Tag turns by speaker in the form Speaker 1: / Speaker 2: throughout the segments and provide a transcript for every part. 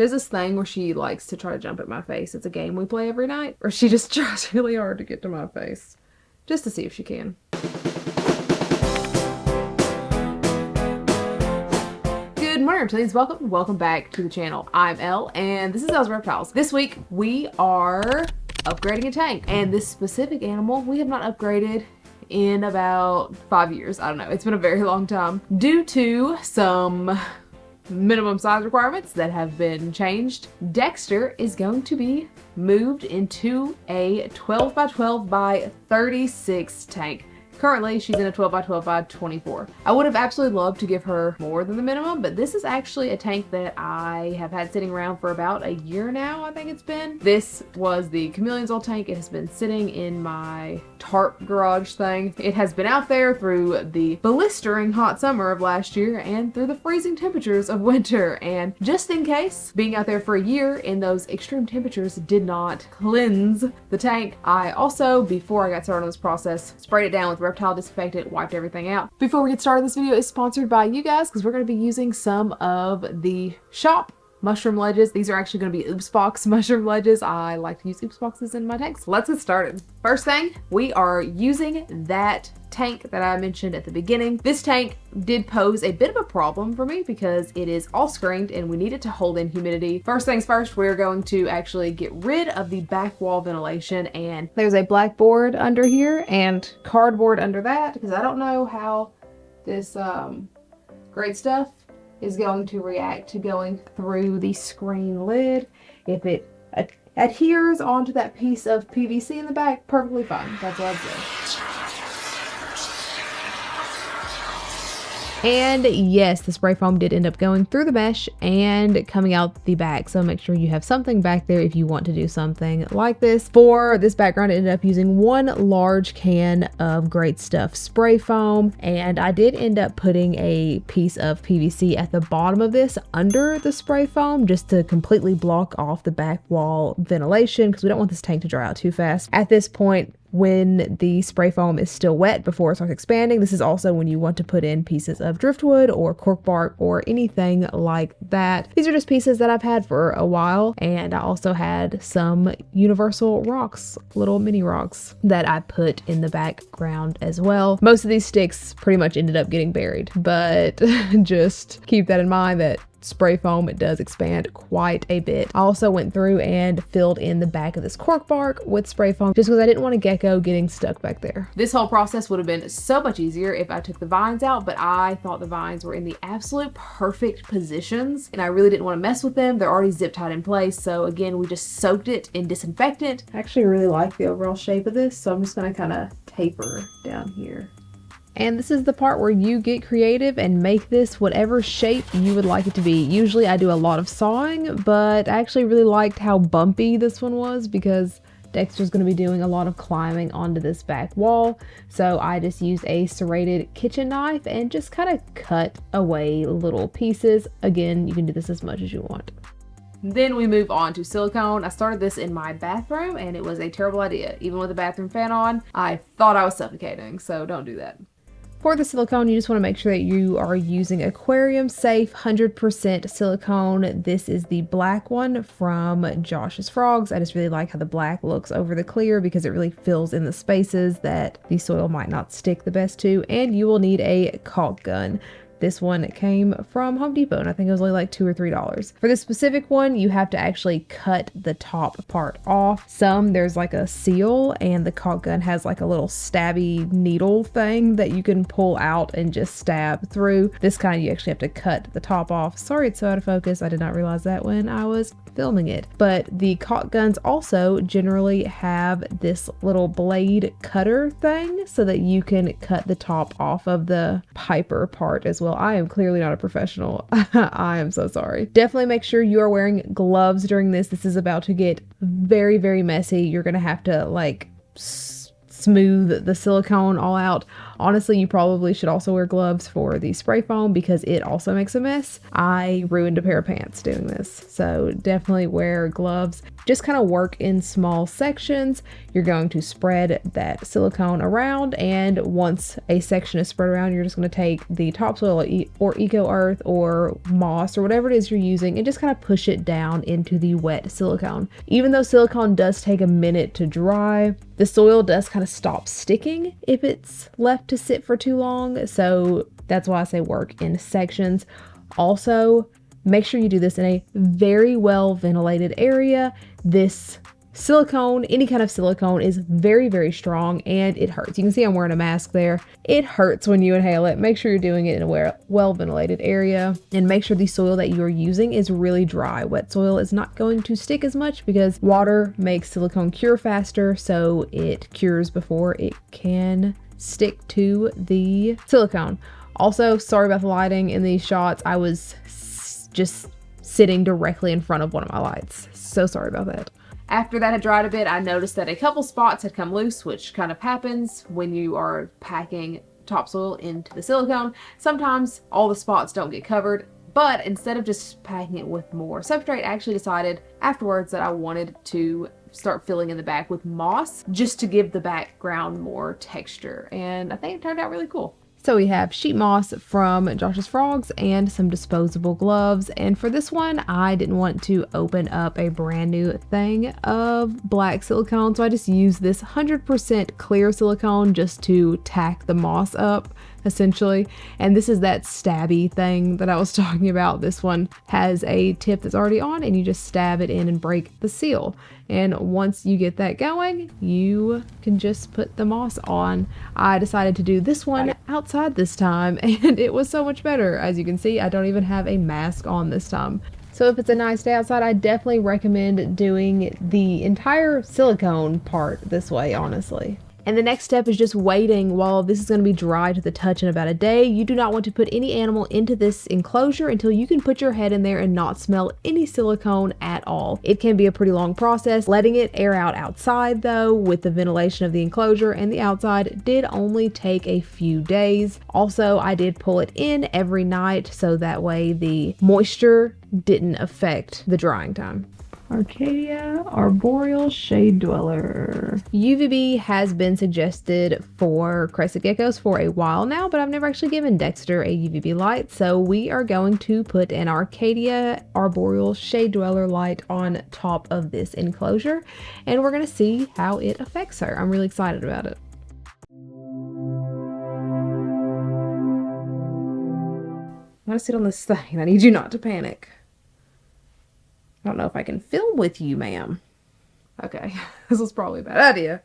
Speaker 1: She has this thing where she likes to try to jump at my face. It's a game we play every night, or she just tries really hard to get to my face, just to see if she can. Good morning, Reptilians. Welcome back to the channel. I'm Elle, and this is Elle's Reptiles. This week, we are upgrading a tank, and this specific animal we have not upgraded in about 5 years. I don't know. It's been a very long time due to some minimum size requirements that have been changed. Dexter is going to be moved into a 12 by 12 by 36 tank. Currently, she's in a 12 by 12 by 24. I would have absolutely loved to give her more than the minimum, but this is actually a tank that I have had sitting around for about a year now, I think it's been. This was the Chameleon's old tank. It has been sitting in my tarp garage thing. It has been out there through the blistering hot summer of last year and through the freezing temperatures of winter. And just in case, being out there for a year in those extreme temperatures did not cleanse the tank, I also, before I got started on this process, sprayed it down with Reptile disinfectant, wiped everything out. Before we get started, this video is sponsored by you guys because we're going to be using some of the shop mushroom ledges. These are actually going to be Oops Box mushroom ledges. I like to use Oops Boxes in my tanks. Let's get started. First thing, we are using that tank that I mentioned at the beginning. This tank did pose a bit of a problem for me because it is all screened and we need it to hold in humidity. First things first, we're going to actually get rid of the back wall ventilation, and there's a black board under here and cardboard under that because I don't know how this great stuff is going to react to going through the screen lid. If it adheres onto that piece of PVC in the back, perfectly fine. That's what I'd say. And yes, the spray foam did end up going through the mesh and coming out the back. So make sure you have something back there if you want to do something like this. For this background, I ended up using one large can of Great Stuff spray foam. And I did end up putting a piece of PVC at the bottom of this under the spray foam just to completely block off the back wall ventilation because we don't want this tank to dry out too fast. At this point, when the spray foam is still wet before it starts expanding, this is also when you want to put in pieces of driftwood or cork bark or anything like that. These are just pieces that I've had for a while, and I also had some universal rocks, little mini rocks that I put in the background as well. Most of these sticks pretty much ended up getting buried, but just keep that in mind that spray foam, it does expand quite a bit. I also went through and filled in the back of this cork bark with spray foam just because I didn't want a gecko getting stuck back there. This whole process would have been so much easier if I took the vines out, but I thought the vines were in the absolute perfect positions and I really didn't want to mess with them. They're already zip tied in place. So again, we just soaked it in disinfectant. I actually really like the overall shape of this, so I'm just going to kind of taper down here. And this is the part where you get creative and make this whatever shape you would like it to be. Usually I do a lot of sawing, but I actually really liked how bumpy this one was because Dexter's going to be doing a lot of climbing onto this back wall. So I just used a serrated kitchen knife and just kind of cut away little pieces. Again, you can do this as much as you want. Then we move on to silicone. I started this in my bathroom and it was a terrible idea. Even with the bathroom fan on, I thought I was suffocating, so don't do that. For the silicone, you just want to make sure that you are using aquarium safe 100% silicone. This is the black one from Josh's Frogs. I just really like how the black looks over the clear because it really fills in the spaces that the soil might not stick the best to. And you will need a caulk gun. This one came from Home Depot and I think it was only like $2 or $3. For this specific one, you have to actually cut the top part off. There's like a seal and the caulk gun has like a little stabby needle thing that you can pull out and just stab through. This kind you actually have to cut the top off. Sorry it's so out of focus. I did not realize that when I was filming it. But the caulk guns also generally have this little blade cutter thing so that you can cut the top off of the Piper part as well. I am clearly not a professional. I am so sorry. Definitely make sure you are wearing gloves during this. This is about to get very, very messy. You're going to have to like smooth the silicone all out Honestly, you probably should also wear gloves for the spray foam because it also makes a mess. I ruined a pair of pants doing this, so definitely wear gloves. Just kind of work in small sections. You're going to spread that silicone around, and once a section is spread around, you're just going to take the topsoil or eco earth or moss or whatever it is you're using and just kind of push it down into the wet silicone. Even though silicone does take a minute to dry, the soil does kind of stop sticking if it's left to sit for too long, so that's why I say work in sections. Also, make sure you do this in a very well ventilated area. This silicone, any kind of silicone, is very, very strong and it hurts. You can see I'm wearing a mask there. It hurts when you inhale it. Make sure you're doing it in a well ventilated area, and make sure the soil that you're using is really dry. Wet soil is not going to stick as much because water makes silicone cure faster, so it cures before it can stick to the silicone. Also, sorry about the lighting in these shots. I was just sitting directly in front of one of my lights. So sorry about that. After that had dried a bit, I noticed that a couple spots had come loose, which kind of happens when you are packing topsoil into the silicone. Sometimes all the spots don't get covered, but instead of just packing it with more substrate, I actually decided afterwards that I wanted to start filling in the back with moss just to give the background more texture, and I think it turned out really cool. So we have sheet moss from Josh's Frogs and some disposable gloves. And for this one, I didn't want to open up a brand new thing of black silicone. So I just used this 100% clear silicone just to tack the moss up, essentially. And this is that stabby thing that I was talking about. This one has a tip that's already on and you just stab it in and break the seal. And once you get that going, you can just put the moss on. I decided to do this one outside this time, and it was so much better. As you can see, I don't even have a mask on this time. So if it's a nice day outside, I definitely recommend doing the entire silicone part this way, honestly. And the next step is just waiting while this is going to be dry to the touch in about a day. You do not want to put any animal into this enclosure until you can put your head in there and not smell any silicone at all. It can be a pretty long process. Letting it air out outside though, with the ventilation of the enclosure and the outside, did only take a few days. Also, I did pull it in every night so that way the moisture didn't affect the drying time. Arcadia Arboreal Shade Dweller. UVB has been suggested for crested geckos for a while now, but I've never actually given Dexter a UVB light, so we are going to put an Arcadia Arboreal Shade Dweller light on top of this enclosure, and we're going to see how it affects her. I'm really excited about it. I'm going to sit on this thing. I need you not to panic. I don't know if I can film with you, ma'am. Okay, this was probably a bad idea.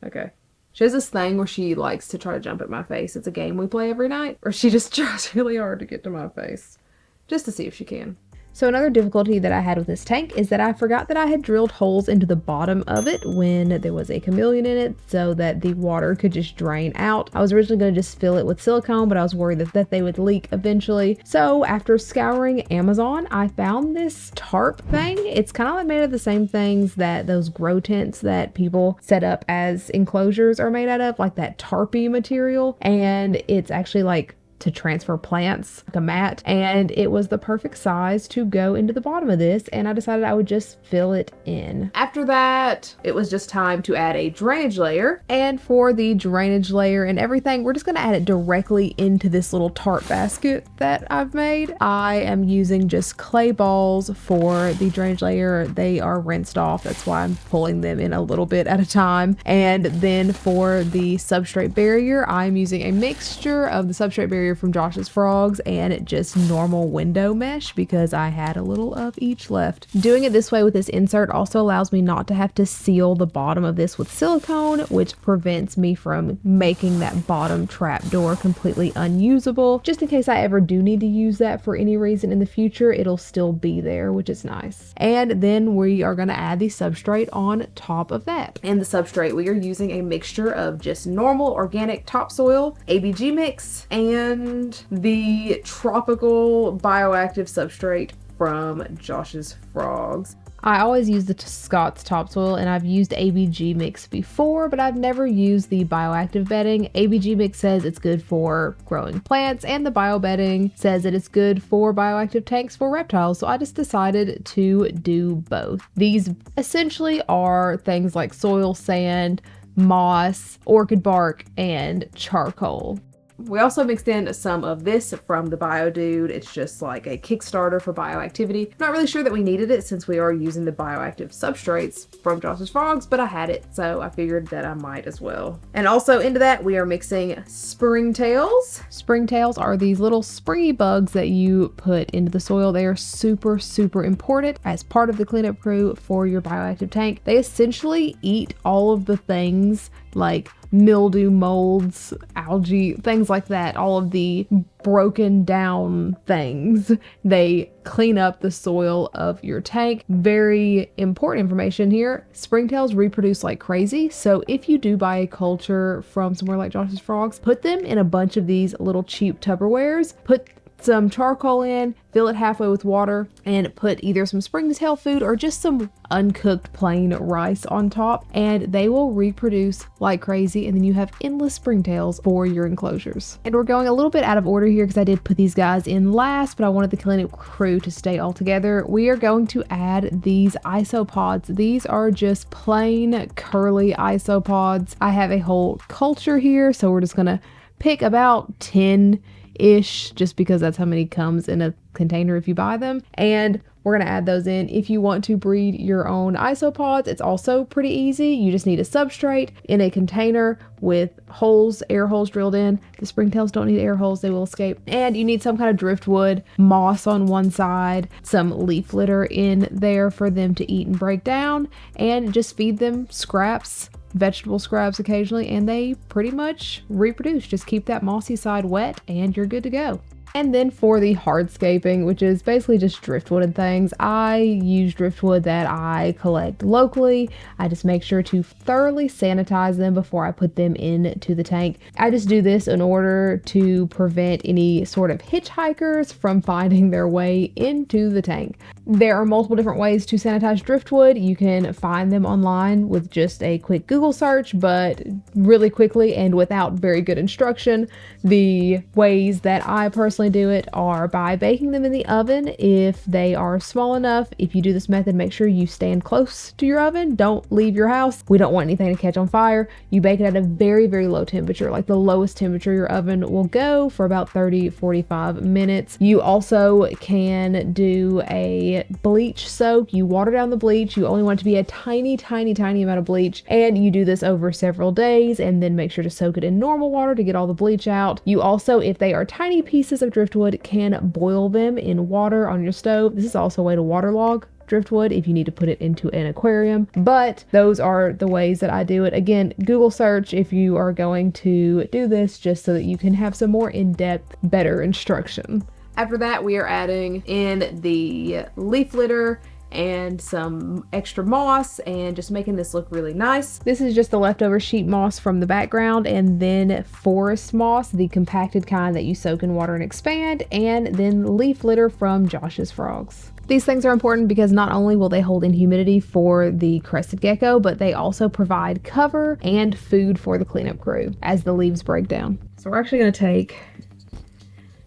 Speaker 1: Okay. She has this thing where she likes to try to jump at my face. It's a game we play every night, or she just tries really hard to get to my face, just to see if she can. So another difficulty that I had with this tank is that I forgot that I had drilled holes into the bottom of it when there was a chameleon in it so that the water could just drain out. I was originally going to just fill it with silicone, but I was worried that they would leak eventually. So after scouring Amazon, I found this tarp thing. It's kind of like made of the same things that those grow tents that people set up as enclosures are made out of, like that tarpy material. And it's actually like to transfer plants, like a mat, and it was the perfect size to go into the bottom of this, and I decided I would just fill it in. After that, it was just time to add a drainage layer, and for the drainage layer and everything, we're just going to add it directly into this little tarp basket that I've made. I am using just clay balls for the drainage layer. They are rinsed off, that's why I'm pulling them in a little bit at a time. And then for the substrate barrier, I'm using a mixture of the substrate barrier from Josh's Frogs and just normal window mesh because I had a little of each left. Doing it this way with this insert also allows me not to have to seal the bottom of this with silicone, which prevents me from making that bottom trap door completely unusable. Just in case I ever do need to use that for any reason in the future, it'll still be there, which is nice. And then we are going to add the substrate on top of that. And the substrate, we are using a mixture of just normal organic topsoil, ABG mix, and the tropical bioactive substrate from Josh's Frogs. I always use the Scott's topsoil, and I've used ABG mix before, but I've never used the bioactive bedding. ABG mix says it's good for growing plants, and the bio bedding says that it's good for bioactive tanks for reptiles, so I just decided to do both. These essentially are things like soil, sand, moss, orchid bark, and charcoal. We also mixed in some of this from the Bio Dude. It's just like a Kickstarter for bioactivity. I'm not really sure that we needed it since we are using the bioactive substrates from Josh's Frogs, but I had it, so I figured that I might as well. And also into that, we are mixing springtails. Springtails are these little springy bugs that you put into the soil. They are super, super important as part of the cleanup crew for your bioactive tank. They essentially eat all of the things like mildew, molds, algae, things like that, all of the broken down things. They clean up the soil of your tank. Very important information here. Springtails reproduce like crazy. So if you do buy a culture from somewhere like Josh's Frogs, put them in a bunch of these little cheap Tupperwares. Put some charcoal in, fill it halfway with water, and put either some springtail food or just some uncooked plain rice on top, and they will reproduce like crazy, and then you have endless springtails for your enclosures. And we're going a little bit out of order here because I did put these guys in last, but I wanted the cleanup crew to stay all together. We are going to add these isopods. These are just plain curly isopods. I have a whole culture here, so we're just gonna pick about 10-ish, just because that's how many comes in a container if you buy them, and we're going to add those in. If you want to breed your own isopods, it's also pretty easy. You just need a substrate in a container with holes, air holes drilled in. The springtails don't need air holes, they will escape. And you need some kind of driftwood, moss on one side, some leaf litter in there for them to eat and break down, and just feed them scraps, vegetable scraps occasionally, and they pretty much reproduce. Just keep that mossy side wet and you're good to go. And then for the hardscaping, which is basically just driftwood and things, I use driftwood that I collect locally. I just make sure to thoroughly sanitize them before I put them into the tank. I just do this in order to prevent any sort of hitchhikers from finding their way into the tank. There are multiple different ways to sanitize driftwood. You can find them online with just a quick Google search, but really quickly and without very good instruction. The ways that I personally do it are by baking them in the oven if they are small enough. If you do this method, make sure you stand close to your oven. Don't leave your house. We don't want anything to catch on fire. You bake it at a very, very low temperature, like the lowest temperature your oven will go for about 30-45 minutes. You also can do a bleach soak. You water down the bleach. You only want it to be a tiny, tiny, tiny amount of bleach, and you do this over several days, and then make sure to soak it in normal water to get all the bleach out. You also, if they are tiny pieces of driftwood, can boil them in water on your stove. This is also a way to waterlog driftwood if you need to put it into an aquarium, but those are the ways that I do it. Again, Google search if you are going to do this, just so that you can have some more in-depth, better instruction. After that, we are adding in the leaf litter and some extra moss and just making this look really nice. This is just the leftover sheet moss from the background, and then forest moss, the compacted kind that you soak in water and expand, and then leaf litter from Josh's Frogs. These things are important because not only will they hold in humidity for the crested gecko, but they also provide cover and food for the cleanup crew as the leaves break down. So we're actually going to take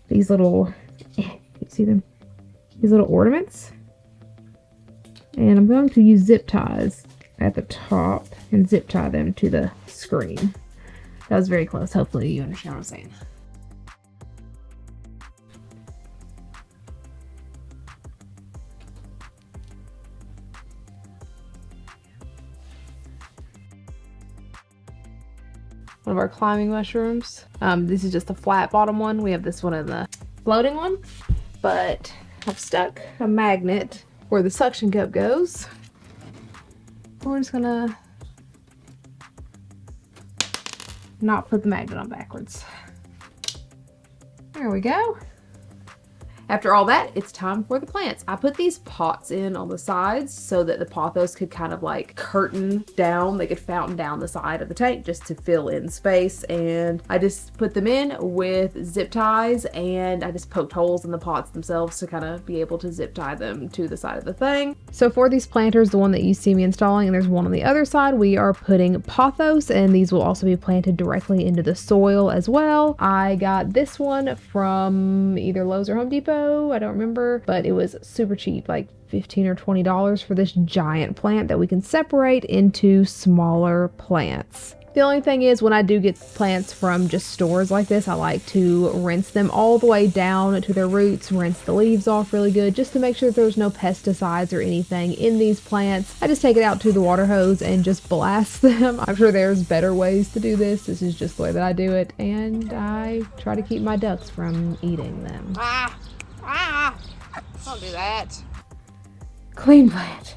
Speaker 1: these little, you see them? These little ornaments. And I'm going to use zip ties at the top and zip tie them to the screen. That was very close. Hopefully you understand what I'm saying. One of our climbing mushrooms. This is just the flat bottom one. We have this one and the floating one, but I've stuck a magnet where the suction cup goes. We're just gonna not put the magnet on backwards. There we go. After all that, it's time for the plants. I put these pots in on the sides so that the pothos could kind of like curtain down. They could fountain down the side of the tank just to fill in space. And I just put them in with zip ties, and I just poked holes in the pots themselves to kind of be able to zip tie them to the side of the thing. So for these planters, the one that you see me installing, and there's one on the other side, we are putting pothos, and these will also be planted directly into the soil as well. I got this one from either Lowe's or Home Depot. I don't remember, but it was super cheap, like $15 or $20 for this giant plant that we can separate into smaller plants. The only thing is, when I do get plants from just stores like this, I like to rinse them all the way down to their roots, rinse the leaves off really good, just to make sure that there's no pesticides or anything in these plants. I just take it out to the water hose and just blast them. I'm sure there's better ways to do this. This is just the way that I do it, and I try to keep my ducks from eating them.
Speaker 2: Don't do that.
Speaker 1: Clean plant.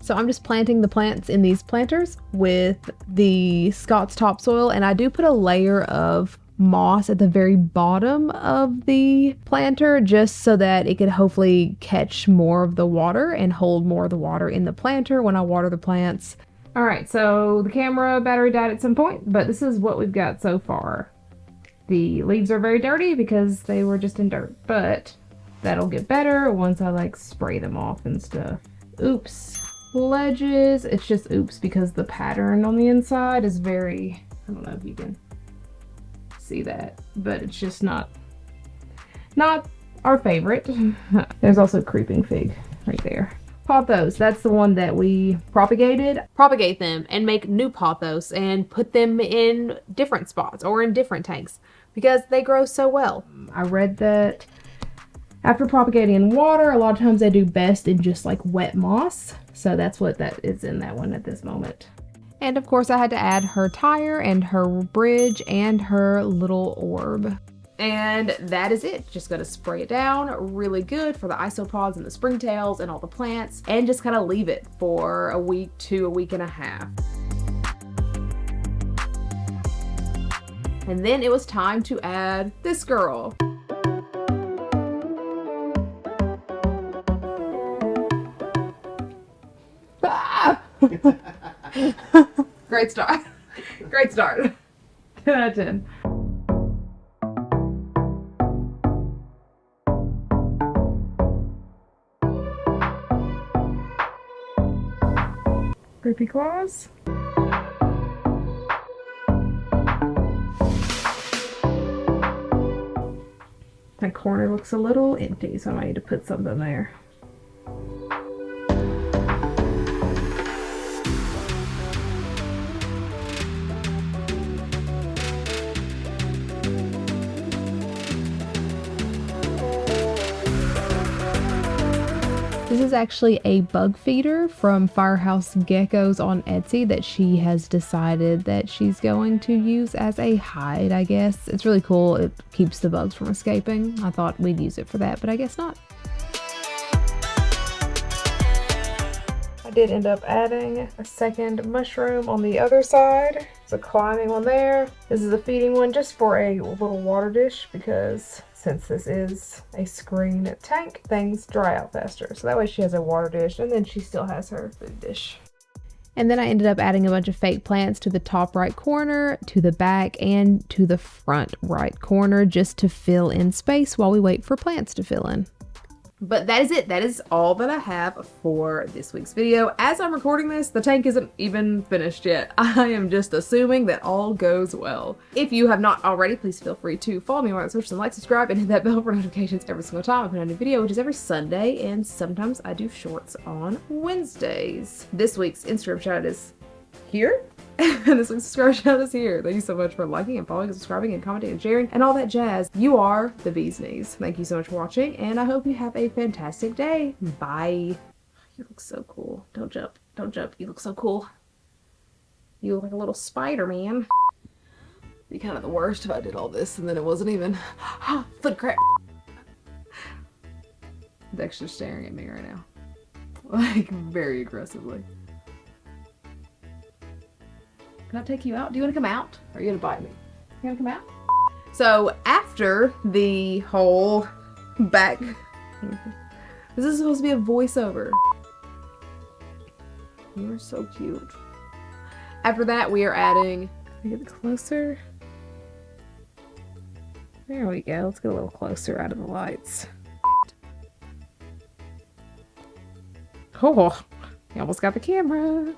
Speaker 1: So I'm just planting the plants in these planters with the Scott's topsoil, and I do put a layer of moss at the very bottom of the planter just so that it could hopefully catch more of the water and hold more of the water in the planter when I water the plants. All right, so the camera battery died at some point, but this is what we've got so far. The leaves are very dirty because they were just in dirt, but that'll get better once I like spray them off and stuff. Oops. Ledges. It's just oops because the pattern on the inside is very, I don't know if you can see that, but it's just not our favorite. There's also creeping fig right there. Pothos, that's the one that we propagated. Propagate them and make new pothos and put them in different spots or in different tanks because they grow so well. I read that after propagating in water, a lot of times they do best in just like wet moss. So that's what that is in that one at this moment. And of course I had to add her tire and her bridge and her little orb. And that is it. Just gonna spray it down really good for the isopods and the springtails and all the plants, and just kind of leave it for a week to a week and a half. And then it was time to add this girl. Great start. Great start. 10 out of 10. Creepy claws. My corner looks a little empty, so I might need to put something there. This is actually a bug feeder from Firehouse Geckos on Etsy that she has decided that she's going to use as a hide, I guess. It's really cool. It keeps the bugs from escaping. I thought we'd use it for that, but I guess not. I did end up adding a second mushroom on the other side. It's a climbing one there. This is a feeding one just for a little water dish because since this is a screen tank, things dry out faster. So that way she has a water dish and then she still has her food dish. And then I ended up adding a bunch of fake plants to the top right corner, to the back, and to the front right corner just to fill in space while we wait for plants to fill in. But that is it. That is all that I have for this week's video. As I'm recording this, the tank isn't even finished yet. I am just assuming that all goes well. If you have not already, please feel free to follow me on the socials and like, subscribe, and hit that bell for notifications every single time I put out a new video, which is every Sunday, and sometimes I do shorts on Wednesdays. This week's Instagram shout out is here. And this week's subscribe shout is here. Thank you so much for liking and following and subscribing and commenting and sharing and all that jazz. You are the bee's knees. Thank you so much for watching, and I hope you have a fantastic day. Bye. You look so cool. Don't jump. Don't jump. You look so cool. You look like a little Spider-Man. It'd be kind of the worst if I did all this and then it wasn't even foot crap. Dexter's staring at me right now. Like, very aggressively. Can I take you out? Do you want to come out? Or are you going to bite me? You want to come out? So after the whole back. This is supposed to be a voiceover. You're so cute. After that, we are adding. Can I get closer? There we go. Let's get a little closer out of the lights. Oh, you almost got the camera.